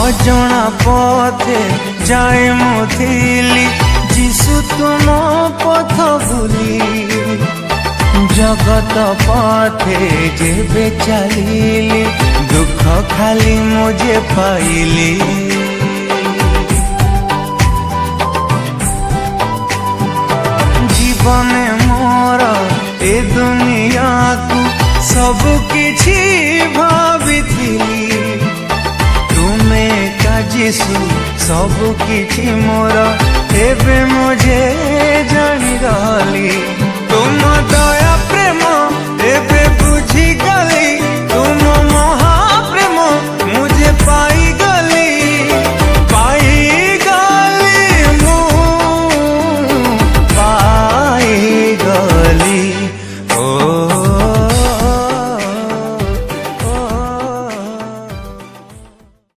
अजଣା पथे जाए मुथिली जीशु तुम पथ भूली जगत पथे जेबे चलिली दुख खाली मुझे पाइली जीवने मोर ए दुनिया को सब किछि भाविथिली तुमे का जीशु सब किछि मोर एबे मुझे जानी गली तुम दया प्रेम